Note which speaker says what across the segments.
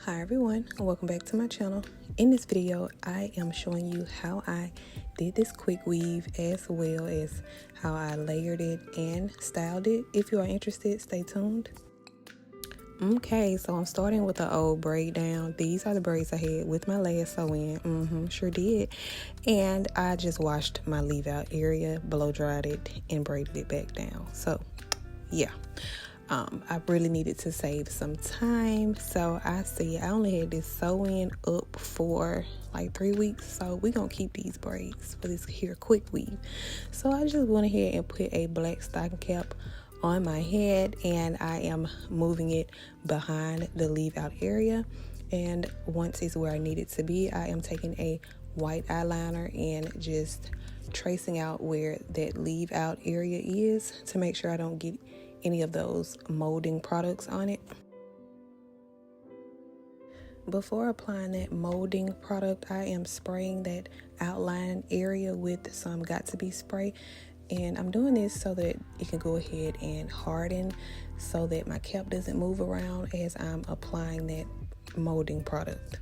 Speaker 1: Hi everyone, and welcome back to my channel. In this video, I am showing you how I did this quick weave as well as how I layered it and styled it. If you are interested, stay tuned. Okay, so I'm starting with the old braid down. These are the braids I had with my last sew-in. Sure did. And I just washed my leave out area, blow dried it, and braided it back down. So yeah. I really needed to save some time, so I only had this sew-in up for like 3 weeks, so we're gonna keep these braids for this here quick weave. So I just went ahead and put a black stocking cap on my head, and I am moving it behind the leave out area, and once it's where I need it to be, I am taking a white eyeliner and just tracing out where that leave out area is to make sure I don't get any of those molding products on it. Before applying that molding product, I am spraying that outline area with some Got To Be spray, and I'm doing this so that it can go ahead and harden so that my cap doesn't move around as I'm applying that molding product.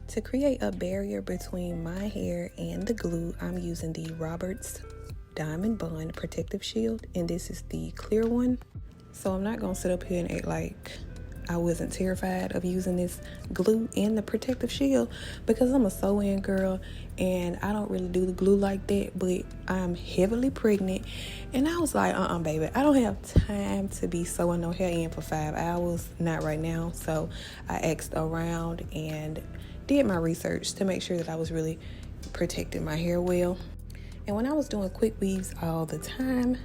Speaker 1: To create a barrier between my hair and the glue, I'm using the Roberts Diamond Bond Protective Shield, and this is the clear one. So I'm not gonna sit up here and act like I wasn't terrified of using this glue and the protective shield, because I'm a sew-in girl and I don't really do the glue like that, but I'm heavily pregnant and I was like, baby, I don't have time to be sewing no hair in for 5 hours, not right now. So I asked around and did my research to make sure that I was really protecting my hair well. And when I was doing quick weaves all the time,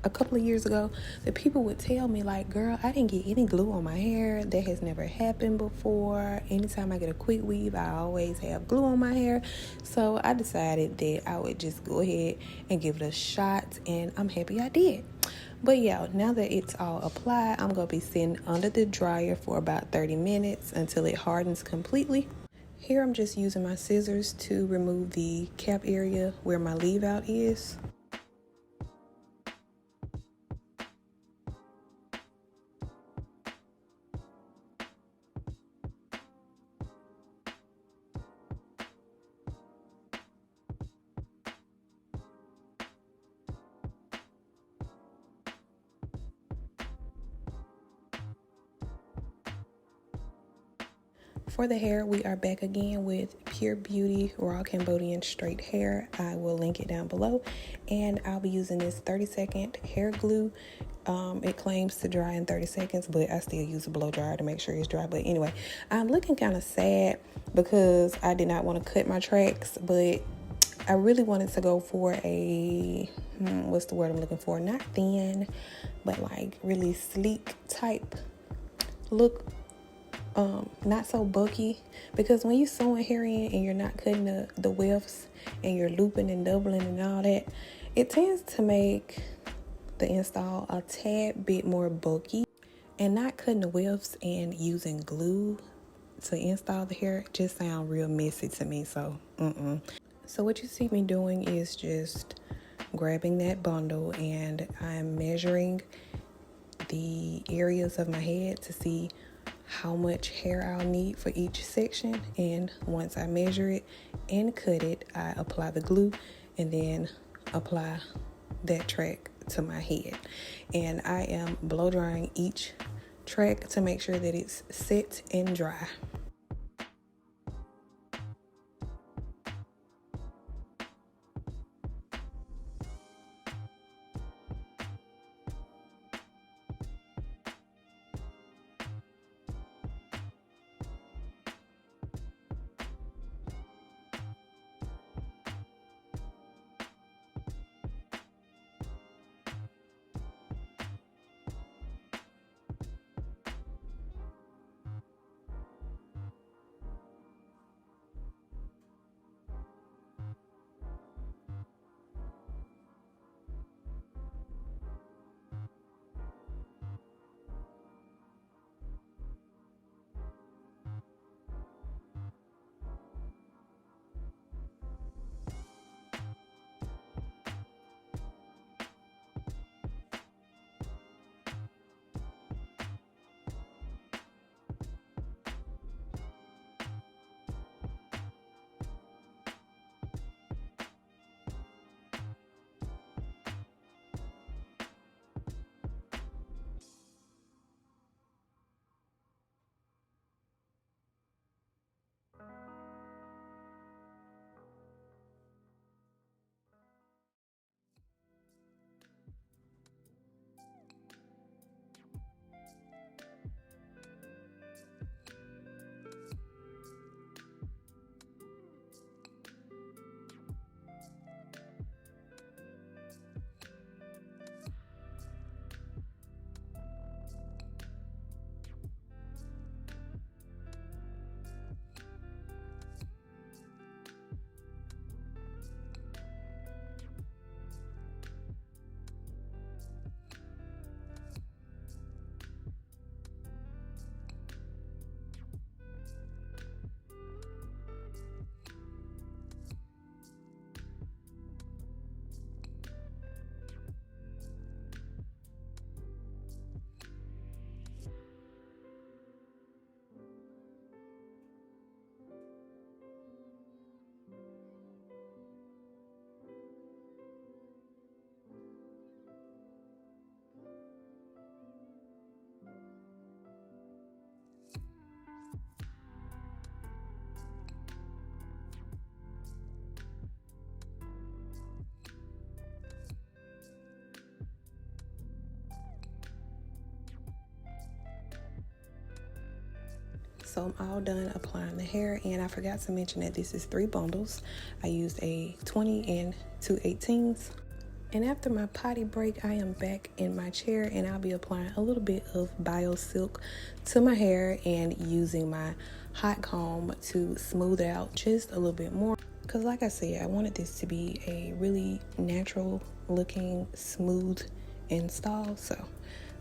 Speaker 1: a couple of years ago, the people would tell me like, girl, I didn't get any glue on my hair. That has never happened before. Anytime I get a quick weave, I always have glue on my hair. So I decided that I would just go ahead and give it a shot, and I'm happy I did. But yeah, now that it's all applied, I'm going to be sitting under the dryer for about 30 minutes until it hardens completely. Here I'm just using my scissors to remove the cap area where my leave out is. For the hair, we are back again with Pure Beauty Raw Cambodian Straight Hair. I will link it down below, and I'll be using this 30-second hair glue. It claims to dry in 30 seconds, but I still use a blow dryer to make sure it's dry. But anyway, I'm looking kind of sad because I did not want to cut my tracks, but I really wanted to go for a, what's the word I'm looking for? Not thin, but like really sleek type look. Not so bulky, because when you sewing hair in and you're not cutting the wefts and you're looping and doubling and all that, it tends to make the install a tad bit more bulky. And not cutting the wefts and using glue to install the hair just sound real messy to me. So So what you see me doing is just grabbing that bundle, and I'm measuring the areas of my head to see how much hair I'll need for each section. And once I measure it and cut it, I apply the glue and then apply that track to my head. And I am blow drying each track to make sure that it's set and dry. So I'm all done applying the hair, and I forgot to mention that this is 3 bundles. I used a 20 and 2 18s. And after my potty break, I am back in my chair, and I'll be applying a little bit of Bio Silk to my hair and using my hot comb to smooth it out just a little bit more. Because like I said, I wanted this to be a really natural looking, smooth install. So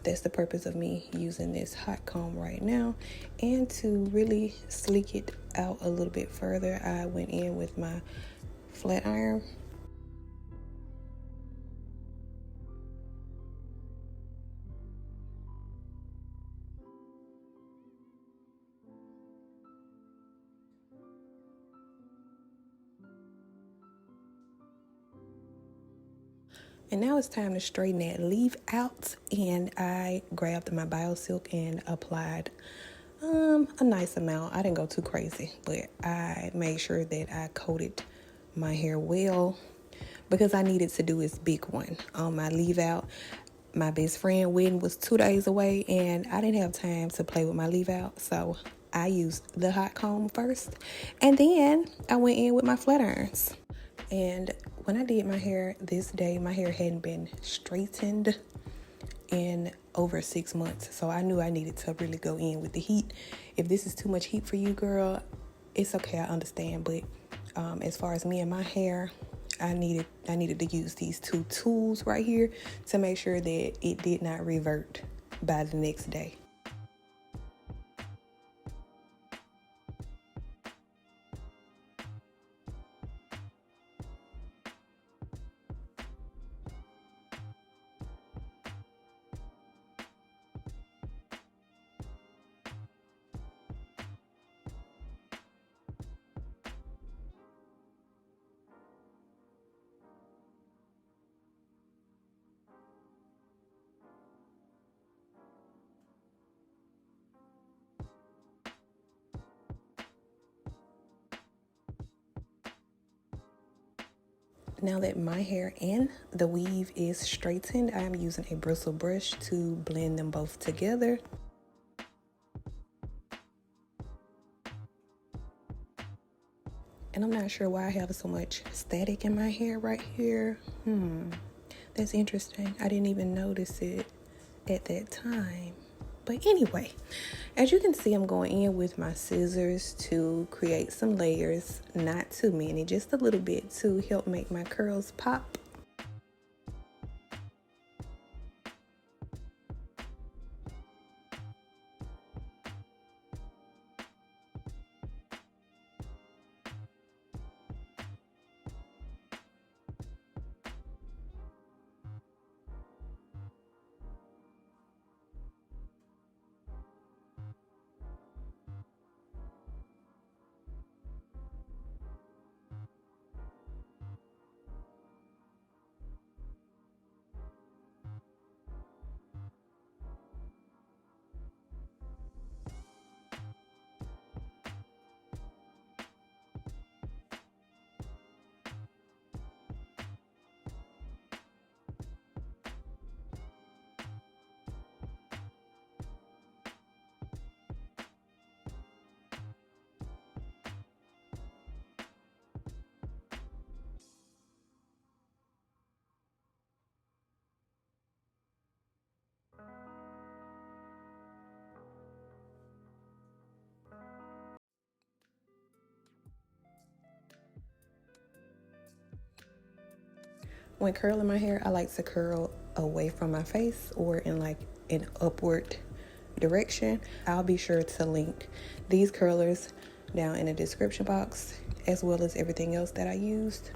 Speaker 1: that's the purpose of me using this hot comb right now. And to really sleek it out a little bit further, I went in with my flat iron. And now it's time to straighten that leave out, and I grabbed my Bio Silk and applied a nice amount. I didn't go too crazy, but I made sure that I coated my hair well because I needed to do this big one on my leave out. My best friend wedding was 2 days away, and I didn't have time to play with my leave out, so I used the hot comb first, and then I went in with my flat irons. And when I did my hair this day, my hair hadn't been straightened in over 6 months. So I knew I needed to really go in with the heat. If this is too much heat for you, girl, it's okay, I understand. But as far as me and my hair, I needed to use these 2 tools right here to make sure that it did not revert by the next day. Now that my hair and the weave is straightened, I'm using a bristle brush to blend them both together. And I'm not sure why I have so much static in my hair right here. That's interesting. I didn't even notice it at that time. But anyway, as you can see, I'm going in with my scissors to create some layers, not too many, just a little bit to help make my curls pop. When curling my hair, I like to curl away from my face or in like an upward direction. I'll be sure to link these curlers down in the description box, as well as everything else that I used.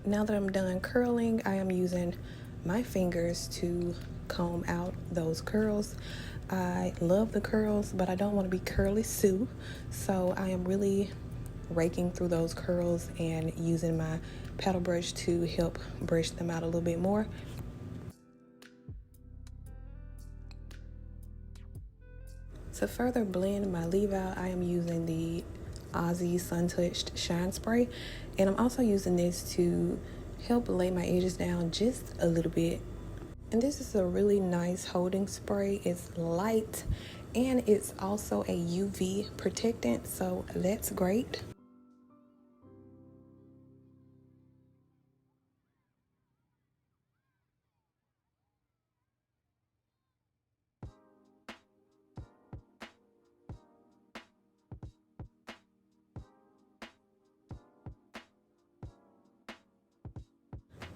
Speaker 1: Now that I'm done curling, I am using my fingers to comb out those curls. I love the curls, but I don't want to be curly Sue, so I am really raking through those curls and using my paddle brush to help brush them out a little bit more. To further blend my leave out, I am using the Aussie Sun Touched Shine Spray, and I'm also using this to help lay my edges down just a little bit. And this is a really nice holding spray. It's light and it's also a UV protectant, so that's great.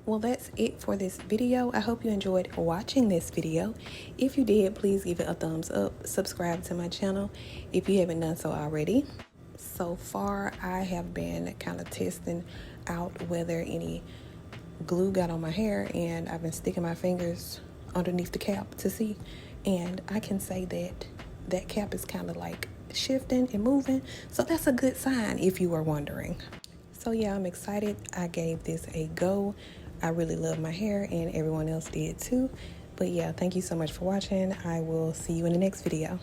Speaker 1: Well, that's it for this video. I hope you enjoyed watching this video. If you did, please give it a thumbs up. Subscribe to my channel if you haven't done so already. So far, I have been kind of testing out whether any glue got on my hair, and I've been sticking my fingers underneath the cap to see. And I can say that that cap is kind of like shifting and moving. So that's a good sign if you were wondering. So yeah, I'm excited. I gave this a go. I really love my hair and everyone else did too. But yeah, thank you so much for watching. I will see you in the next video.